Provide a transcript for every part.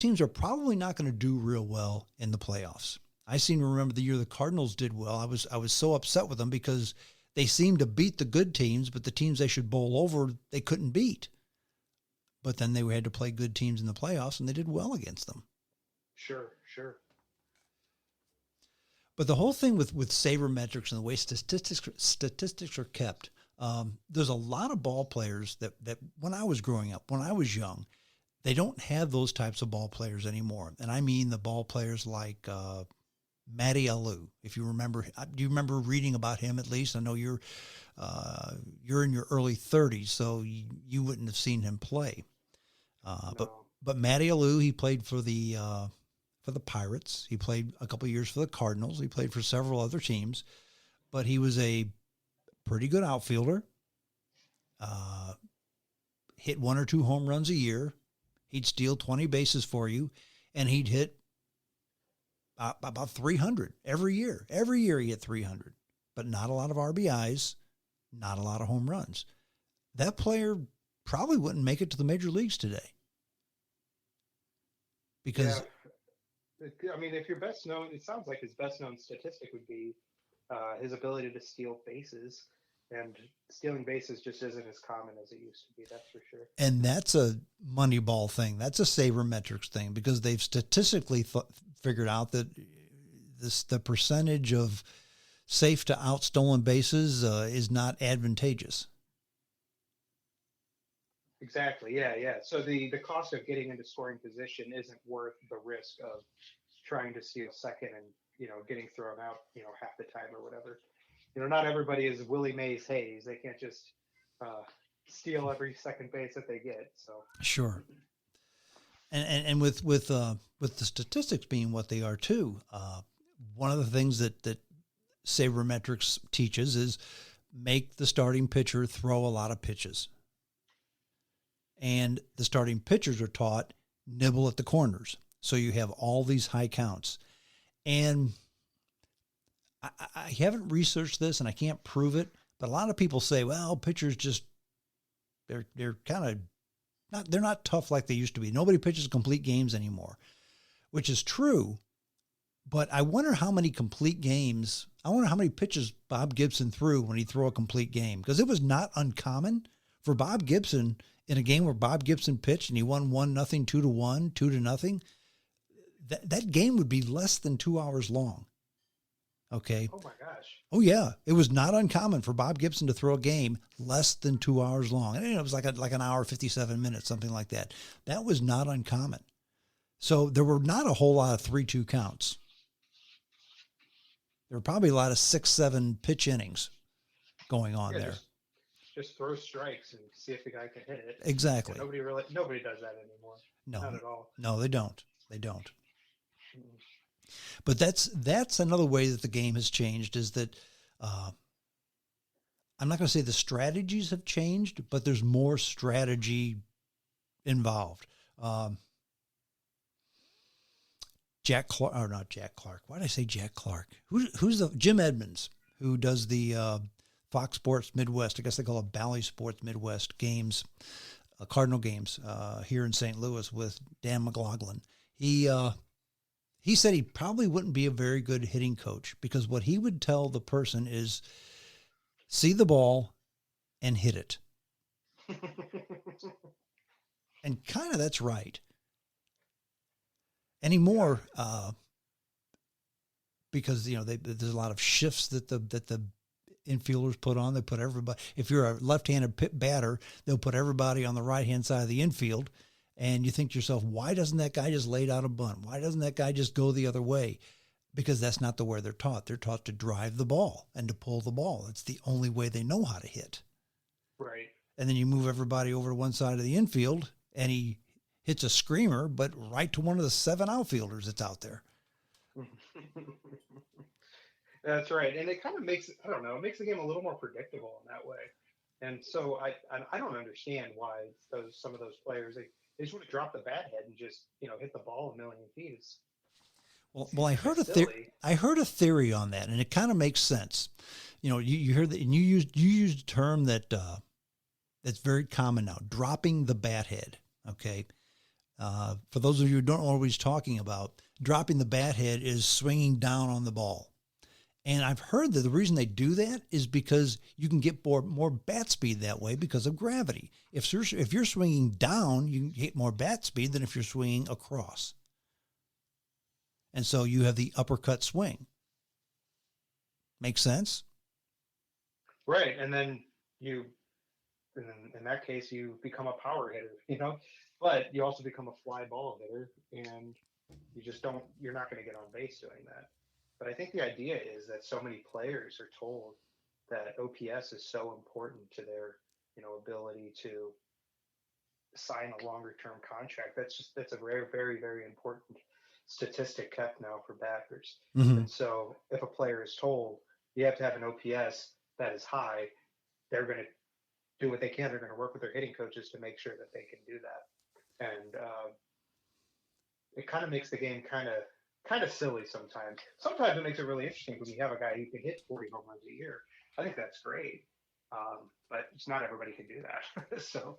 teams are probably not going to do real well in the playoffs. I seem to remember the year the Cardinals did well. I was so upset with them because they seemed to beat the good teams, but the teams they should bowl over, they couldn't beat. But then they had to play good teams in the playoffs, and they did well against them. Sure, sure. But the whole thing with sabermetrics and the way statistics are kept, there's a lot of ball players that when I was growing up, when I was young, they don't have those types of ball players anymore. And I mean the ball players like Matty Alou. If you remember, do you remember reading about him at least? I know you're in your early 30s, so you wouldn't have seen him play. No. But Matty Alou, he played for the Pirates. He played a couple of years for the Cardinals. He played for several other teams, but he was a pretty good outfielder. Hit 1 or 2 home runs a year. He'd steal 20 bases for you, and he'd hit about 300 every year. Every year he hit 300, but not a lot of RBIs, not a lot of home runs. That player probably wouldn't make it to the major leagues today. Because, yeah. I mean, if your best known, it sounds like his best known statistic would be his ability to steal bases. And stealing bases just isn't as common as it used to be, that's for sure. And that's a Moneyball thing. That's a sabermetrics thing because they've statistically figured out that the percentage of safe to out stolen bases is not advantageous. Exactly. Yeah. So the cost of getting into scoring position isn't worth the risk of trying to steal second and, getting thrown out, half the time or whatever. Not everybody is Willie Mays Hayes. They can't just steal every second base that they get. So sure. And with the statistics being what they are too, one of the things that sabermetrics teaches is make the starting pitcher throw a lot of pitches. And the starting pitchers are taught nibble at the corners. So you have all these high counts. And I haven't researched this and I can't prove it, but a lot of people say, well, pitchers just, they're kind of not, they're not tough like they used to be. Nobody pitches complete games anymore, which is true. But I wonder how many complete games, I wonder how many pitches Bob Gibson threw when he threw a complete game, because it was not uncommon for Bob Gibson in a game where Bob Gibson pitched and he won 1-0, 2-1, 2-0. That game would be less than 2 hours long. Okay. Oh my gosh. Oh yeah. It was not uncommon for Bob Gibson to throw a game less than 2 hours long. And it was like an hour, 57 minutes, something like that. That was not uncommon. So there were not a whole lot of 3-2 counts. There were probably a lot of 6-7 pitch innings going on there. Just throw strikes and see if the guy can hit it. Exactly. And nobody does that anymore. No, not at all. No, they don't. But that's another way that the game has changed, is that I'm not going to say the strategies have changed, but there's more strategy involved. Jack Clark, or not Jack Clark. Why did I say Jack Clark? Who's the Jim Edmonds, who does the Fox Sports Midwest? I guess they call it Bally Sports Midwest games, Cardinal games here in St. Louis with Dan McLaughlin. He said he probably wouldn't be a very good hitting coach, because what he would tell the person is, see the ball and hit it. And kind of that's right. Anymore, because there's a lot of shifts that the infielders put on. They put everybody. If you're a left-handed batter, they'll put everybody on the right-hand side of the infield. And you think to yourself, why doesn't that guy just lay down a bunt? Why doesn't that guy just go the other way? Because that's not the way they're taught. They're taught to drive the ball and to pull the ball. It's the only way they know how to hit. Right. And then you move everybody over to one side of the infield, and he hits a screamer, but right to one of the 7 outfielders that's out there. That's right. And it kind of makes, I don't know, it makes the game a little more predictable in that way. And so I don't understand why some of those players, they just want to drop the bat head and just, hit the ball a million feet. Well, I heard a theory on that, and it kind of makes sense. You heard that, and you used a term that that's very common now, dropping the bat head. Okay, For those of you who don't know what he's talking about, dropping the bat head is swinging down on the ball. And I've heard that the reason they do that is because you can get more bat speed that way because of gravity. If you're swinging down, you can get more bat speed than if you're swinging across. And so you have the uppercut swing. Make sense? Right. And then in that case, you become a power hitter, but you also become a fly ball hitter, and you're not going to get on base doing that. But I think the idea is that so many players are told that OPS is so important to their, ability to sign a longer term contract. That's a very, very, very important statistic kept now for backers. Mm-hmm. And so if a player is told you have to have an OPS that is high, they're going to do what they can. They're going to work with their hitting coaches to make sure that they can do that. And it kind of makes the game kind of silly sometimes. Sometimes it makes it really interesting when you have a guy who can hit 40 home runs a year. I think that's great, but it's not everybody can do that. So,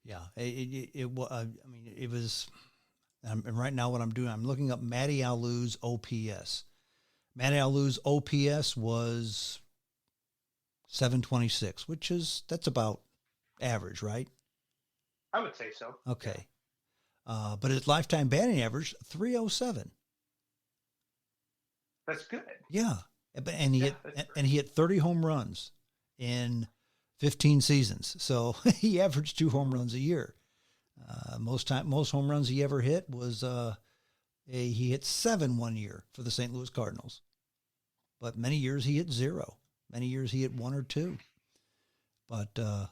yeah, it was. And right now, what I'm doing, I'm looking up Matty Alou's OPS. Matty Alou's OPS was 726, that's about average, right? I would say so. Okay. But his lifetime batting average, 307. That's good. Yeah. And he hit 30 home runs in 15 seasons. So he averaged 2 home runs a year. Most home runs he ever hit was he hit 7 one year for the St. Louis Cardinals. But many years he hit 0. Many years he hit 1 or 2. But a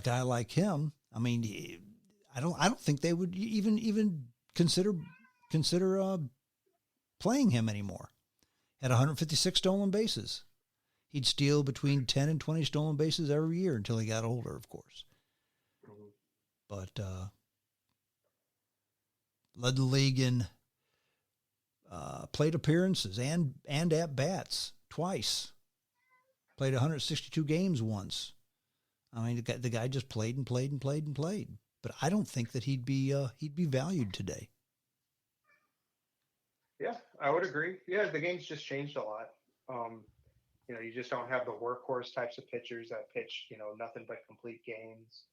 guy like him, I mean, I don't think they would even consider playing him anymore. Had 156 stolen bases. He'd steal between 10 and 20 stolen bases every year until he got older, of course. But led the league in plate appearances and at bats twice. Played 162 games once. I mean, the guy just played and played and played and played. But I don't think that he'd be valued today. Yeah, I would agree. Yeah, the game's just changed a lot. You just don't have the workhorse types of pitchers that pitch, nothing but complete games.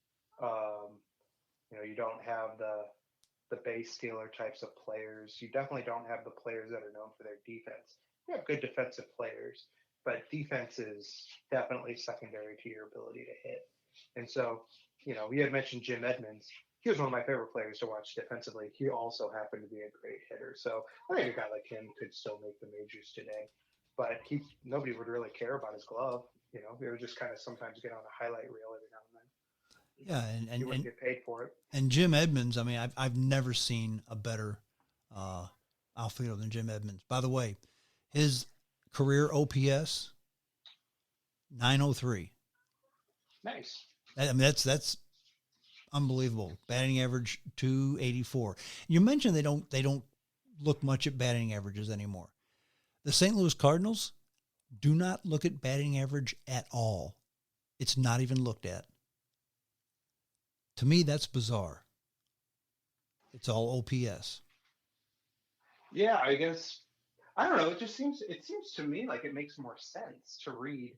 You don't have the base stealer types of players. You definitely don't have the players that are known for their defense. You have good defensive players, but defense is definitely secondary to your ability to hit. And so, we had mentioned Jim Edmonds. He was one of my favorite players to watch defensively. He also happened to be a great hitter. So I think a guy like him could still make the majors today. But nobody would really care about his glove. They would just kind of sometimes get on a highlight reel every now and then. Yeah, and you wouldn't get paid for it. And Jim Edmonds, I mean, I've never seen a better outfielder than Jim Edmonds. By the way, his career OPS 903. Nice. I mean, that's unbelievable. Batting average 284. You mentioned they don't look much at batting averages anymore. The St. Louis Cardinals do not look at batting average at all. It's not even looked at. To me, that's bizarre. It's all OPS. Yeah, I guess, I don't know. It seems to me like it makes more sense to read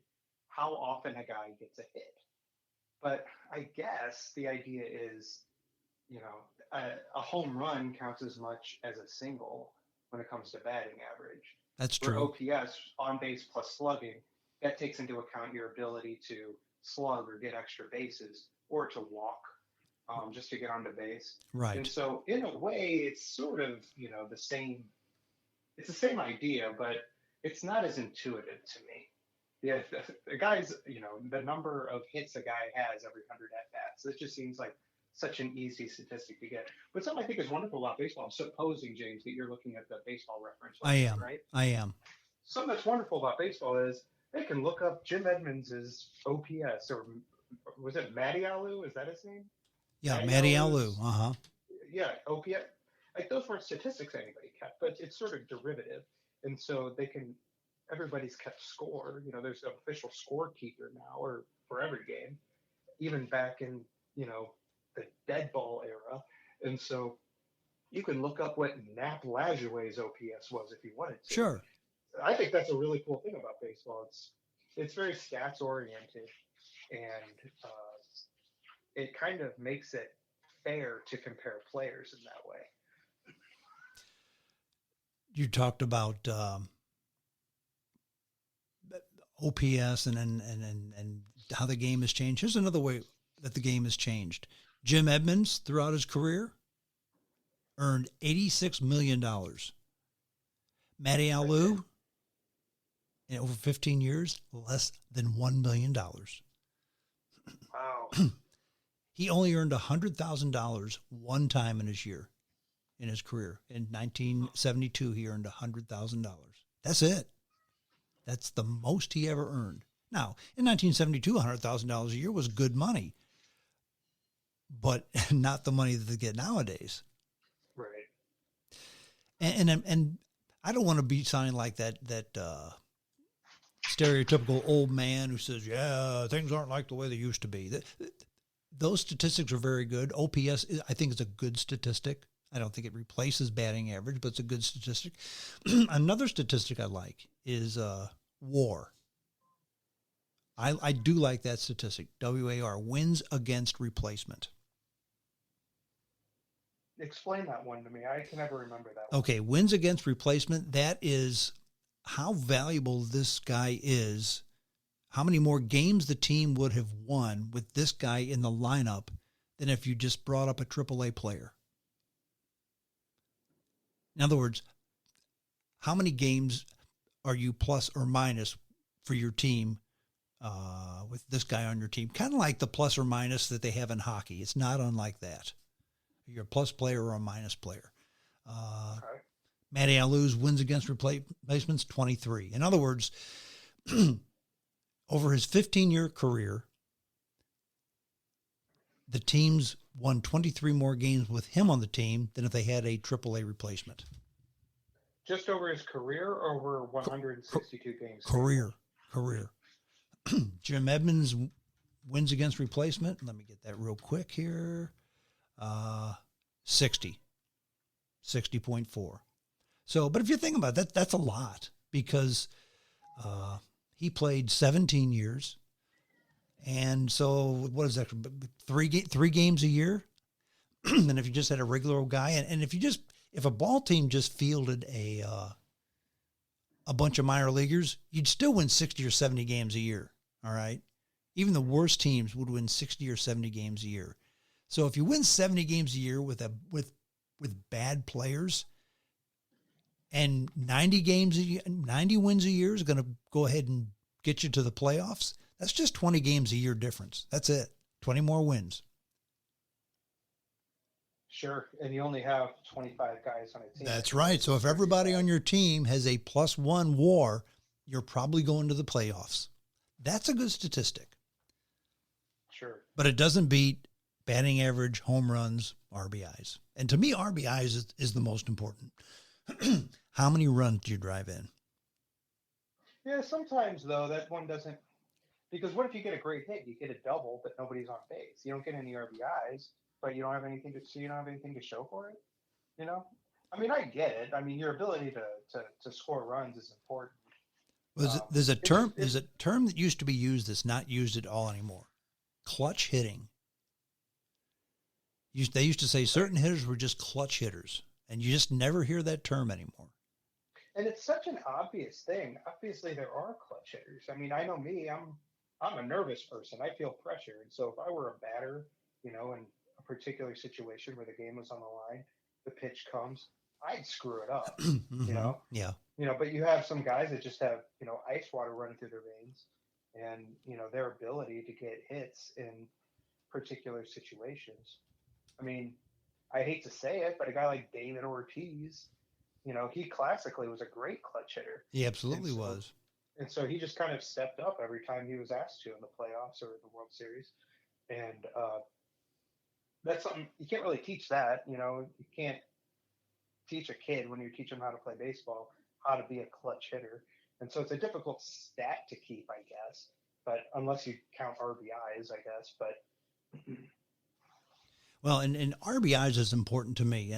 how often a guy gets a hit. But I guess the idea is, a home run counts as much as a single when it comes to batting average. That's For true. OPS, on base plus slugging, that takes into account your ability to slug or get extra bases or to walk just to get onto base. Right. And so in a way, it's sort of, the same. It's the same idea, but it's not as intuitive to me. Yeah, the guy's, the number of hits a guy has every 100 at bats. It just seems like such an easy statistic to get. But something I think is wonderful about baseball, I'm supposing, James, that you're looking at the baseball reference. I am. Right? I am. Something that's wonderful about baseball is they can look up Jim Edmonds' OPS, or was it Matty Alou? Is that his name? Yeah, Matty Alou. Yeah, OPS. Like, those weren't statistics anybody kept, but it's sort of derivative. And so everybody's kept score. There's an official scorekeeper now, or for every game. Even back in, the dead ball era. And so you can look up what Nap Lajoie's OPS was if you wanted to. Sure. I think that's a really cool thing about baseball. It's very stats oriented, and it kind of makes it fair to compare players in that way. You talked about OPS and how the game has changed. Here's another way that the game has changed. Jim Edmonds, throughout his career, earned $86 million. Matty Alou, in over 15 years, less than $1 million. Wow. He only earned $100,000 one time in his career. In 1972, he earned $100,000. That's it. That's the most he ever earned. Now, in 1972, $100,000 a year was good money, but not the money that they get nowadays. Right. And I don't want to be sounding like that stereotypical old man who says, yeah, things aren't like the way they used to be. Those statistics are very good. OPS, I think, is a good statistic. I don't think it replaces batting average, but it's a good statistic. Another statistic I like is WAR. I do like that statistic, WAR, wins against replacement. Explain that one to me. I can never remember that one. Okay, wins against replacement, that is how valuable this guy is, how many more games the team would have won with this guy in the lineup than if you just brought up a AAA player. In other words, how many games are you plus or minus for your team with this guy on your team? Kind of like the plus or minus that they have in hockey. It's not unlike that. You're a plus player or a minus player. Okay. Matty Alou's wins against replacements, 23. In other words, over his 15-year career, the teams won 23 more games with him on the team than if they had a AAA replacement. Just over his career, or over 162 games? Career. Jim Edmonds wins against replacement. Let me get that real quick here. 60.4. So, but if you think about that, that's a lot because he played 17 years. And so what is that? Three games a year. And if you just had a regular old guy, and if a ball team just fielded a bunch of minor leaguers, you'd still win 60 or 70 games a year. All right. Even the worst teams would win 60 or 70 games a year. So if you win 70 games a year with bad players, and 90 wins a year is going to go ahead and get you to the playoffs, that's just 20 games a year difference. That's it. 20 more wins. Sure. And you only have 25 guys on a team. That's right. So if everybody on your team has a +1 WAR, you're probably going to the playoffs. That's a good statistic. Sure. But it doesn't beat batting average, home runs, RBIs. And to me, RBIs is the most important. How many runs do you drive in? Yeah, sometimes, though, that one doesn't. Because what if you get a great hit? You get a double, but nobody's on base. You don't get any RBIs, but you don't have anything to show for it. You know? I mean, I get it. I mean, your ability to score runs is important. There's a term that used to be used that's not used at all anymore. Clutch hitting. They used to say certain hitters were just clutch hitters, and you just never hear that term anymore. And it's such an obvious thing. Obviously, there are clutch hitters. I mean, I know me. I'm a nervous person. I feel pressure, and so if I were a batter, in a particular situation where the game was on the line, the pitch comes, I'd screw it up. Mm-hmm. Yeah. But you have some guys that just have ice water running through their veins, and their ability to get hits in particular situations. I mean, I hate to say it, but a guy like David Ortiz, he classically was a great clutch hitter. He absolutely was. And so he just kind of stepped up every time he was asked to in the playoffs or the World Series. And that's something you can't really teach that. You can't teach a kid when you teach them how to play baseball how to be a clutch hitter. And so it's a difficult stat to keep, I guess. But unless you count RBIs, I guess. But Well, and RBIs is important to me.